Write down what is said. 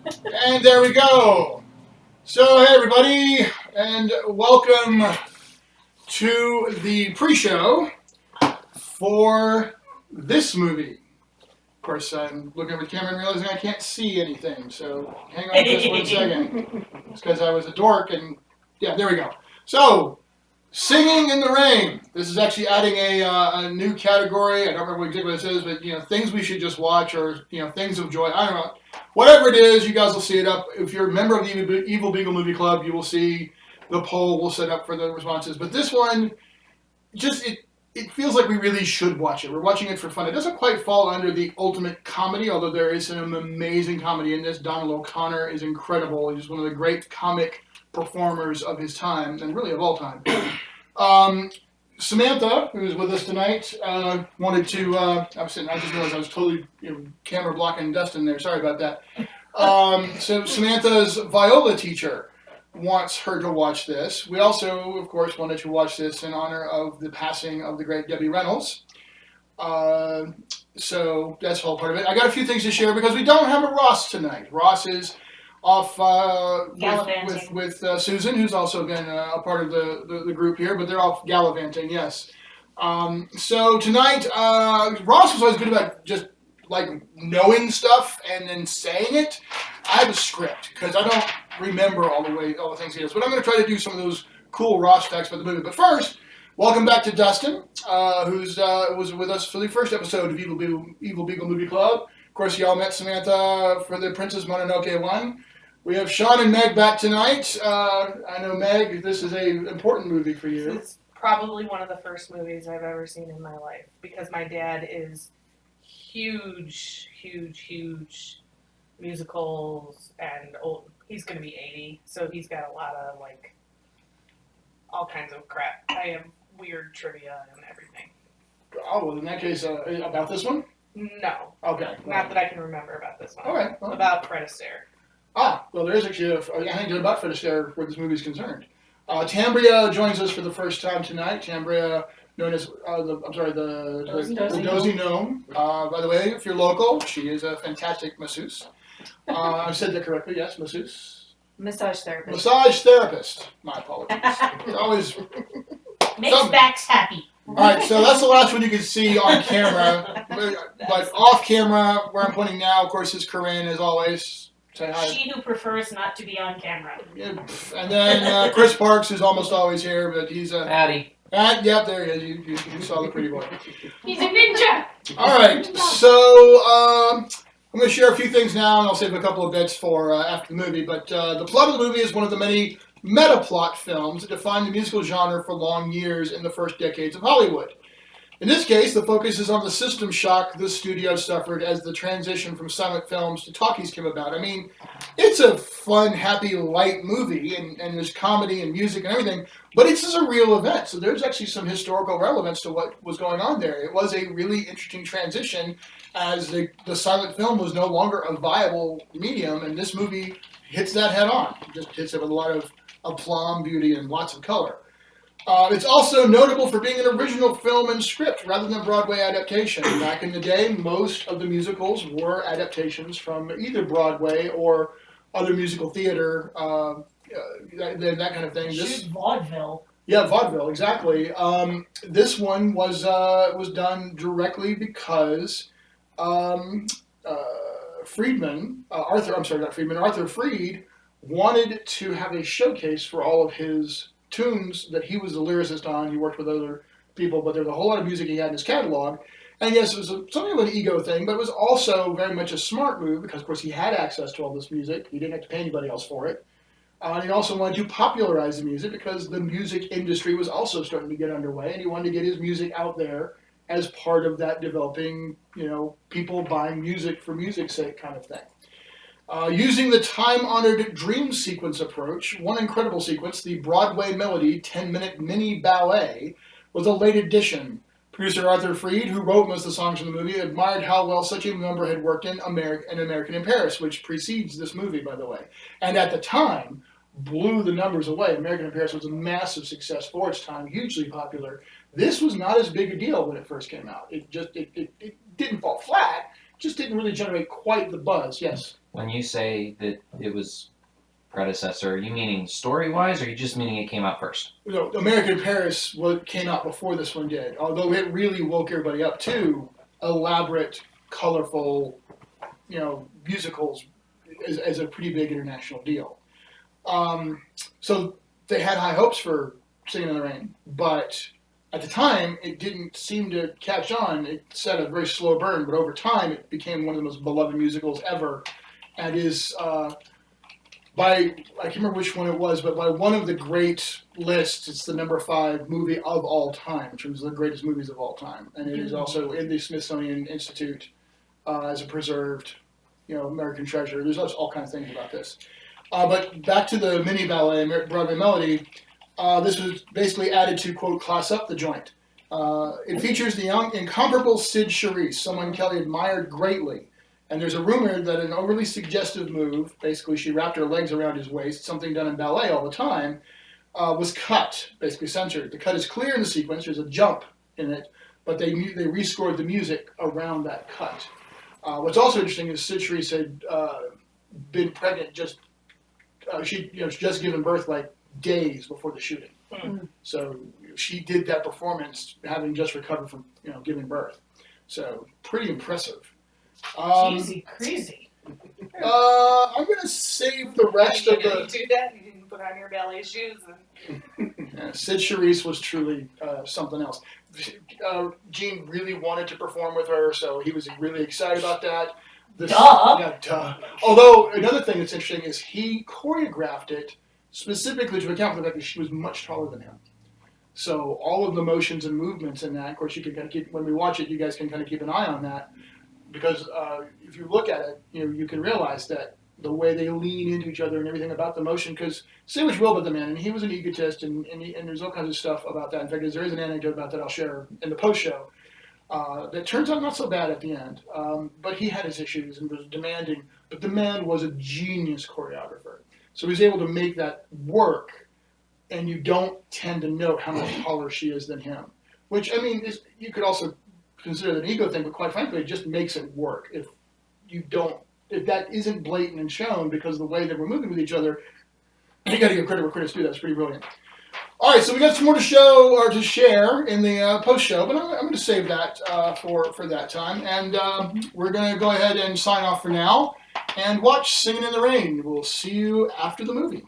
And there we go. So, hey everybody, and welcome to the pre-show for this movie. Of course, I'm looking over the camera and realizing I can't see anything, so hang on just 1 second. It's because I was a dork, and yeah, there we go. So, Singing in the Rain. This is actually adding a new category. I don't remember exactly what this is, but things we should just watch, or things of joy. I don't know. Whatever it is, you guys will see it up. If you're a member of the Evil Beagle Movie Club, you will see the poll. We'll set up for the responses. But this one, it feels like we really should watch it. We're watching it for fun. It doesn't quite fall under the ultimate comedy, although there is some amazing comedy in this. Donald O'Connor is incredible. He's one of the great comic performers of his time, and really of all time. Samantha, who's with us tonight, wanted to. I just realized I was totally camera blocking Dustin there. Sorry about that. So Samantha's viola teacher wants her to watch this. We also, of course, wanted to watch this in honor of the passing of the great Debbie Reynolds. So that's all part of it. I got a few things to share because we don't have a Ross tonight. Ross is off with Susan, who's also been a part of the group here, but they're off gallivanting, yes. So tonight, Ross was always good about just like knowing stuff and then saying it. I have a script because I don't remember all the things he does, but I'm going to try to do some of those cool Ross facts about the movie. But first, welcome back to Dustin, who's was with us for the first episode of Evil Beagle Movie Club. Of course, y'all met Samantha for the Princess Mononoke one. We have Sean and Meg back tonight. I know, Meg, this is an important movie for you. It's probably one of the first movies I've ever seen in my life because my dad is huge musicals and old. He's going to be 80, so he's got a lot of all kinds of crap. I have weird trivia and everything. Oh, well, in that case, about this one? No. Okay. Not that I can remember about this one. Okay. Well. About Fred Astaire. Ah, well, there is actually a anecdote about Fred Astaire where this movie is concerned. Tambria joins us for the first time tonight. Tambria, known as the Dozy Gnome. By the way, if you're local, she is a fantastic masseuse. I said that correctly, yes, masseuse. Massage therapist. Massage therapist. My apologies. It's always makes backs happy. All right, so that's the last one you can see on camera, but off camera, where I'm pointing now, of course, is Carinn, as always. Say hi. She who prefers not to be on camera. Yeah, and then Chris Parks is almost always here, but he's a... Howdy. Yep, there he is. You saw the pretty boy. He's a ninja. All right, so I'm going to share a few things now, and I'll save a couple of bits for after the movie. But the plot of the movie is one of the many meta-plot films that defined the musical genre for long years in the first decades of Hollywood. In this case, the focus is on the system shock the studio suffered as the transition from silent films to talkies came about. I mean, it's a fun, happy, light movie, and there's comedy and music and everything, but it's just a real event. So there's actually some historical relevance to what was going on there. It was a really interesting transition as the silent film was no longer a viable medium, and this movie hits that head on. It just hits it with a lot of aplomb, beauty, and lots of color. It's also notable for being an original film and script rather than a Broadway adaptation. Back in the day, most of the musicals were adaptations from either Broadway or other musical theater, that kind of thing. Shoot, vaudeville. Yeah, vaudeville, exactly. This one was done directly because Arthur Freed wanted to have a showcase for all of his tunes that he was the lyricist on. He worked with other people, but there's a whole lot of music he had in his catalog. And yes, it was something of an ego thing, but it was also very much a smart move because, of course, he had access to all this music. He didn't have to pay anybody else for it. He also wanted to popularize the music because the music industry was also starting to get underway, and he wanted to get his music out there as part of that developing, people buying music for music's sake kind of thing. Using the time-honored dream sequence approach, one incredible sequence, the Broadway Melody 10-minute mini ballet, was a late addition. Producer Arthur Freed, who wrote most of the songs in the movie, admired how well such a number had worked in American in Paris, which precedes this movie, by the way. And at the time, blew the numbers away. American in Paris was a massive success for its time, hugely popular. This was not as big a deal when it first came out. It didn't fall flat, just didn't really generate quite the buzz. Yes? When you say that it was predecessor, are you meaning story-wise, or are you just meaning it came out first? American Paris came out before this one did, although it really woke everybody up to elaborate, colorful, musicals as a pretty big international deal. So they had high hopes for Singin' in the Rain, but at the time it didn't seem to catch on. It set a very slow burn, but over time it became one of the most beloved musicals ever, and is I can't remember which one it was, but by one of the great lists, it's the number 5 movie of all time, in terms of the greatest movies of all time, and it is also in the Smithsonian Institute as a preserved, American treasure. There's all kinds of things about this. But back to the mini ballet, Broadway Melody. This was basically added to, quote, class up the joint. It features the young, incomparable Sid Charisse, someone Kelly admired greatly. And there's a rumor that an overly suggestive move, basically she wrapped her legs around his waist, something done in ballet all the time, was cut, basically censored. The cut is clear in the sequence, there's a jump in it, but they rescored the music around that cut. What's also interesting is Sid Charisse had been pregnant she'd just given birth like days before the shooting. So she did that performance having just recovered from giving birth. So pretty impressive. Cheesy, crazy. I'm gonna save the rest of You the. do that? You didn't put on your ballet shoes and Sid Charisse was truly something else. Gene really wanted to perform with her, so he was really excited about that. Duh. Yeah, duh. Although another thing that's interesting is he choreographed it specifically to account for the fact that she was much taller than him. So all of the motions and movements in that, of course, you can kind of keep, when we watch it, you guys can kind of keep an eye on that, because if you look at it, you can realize that the way they lean into each other and everything about the motion, because Sid was real about the man, and he was an egotist, and there's all kinds of stuff about that. In fact, there is an anecdote about that I'll share in the post-show that turns out not so bad at the end. But he had his issues and was demanding, but the man was a genius choreographer. So he was able to make that work, and you don't tend to note how much taller she is than him. Which, I mean, you could also consider that an ego thing, but quite frankly, it just makes it work. If that isn't blatant and shown because of the way that we're moving with each other, you got to give credit where credit's due. That's pretty brilliant. All right, so we got some more to show or to share in the post-show, but I'm going to save that for that time. And we're going to go ahead and sign off for now and watch Singin' in the Rain. We'll see you after the movie.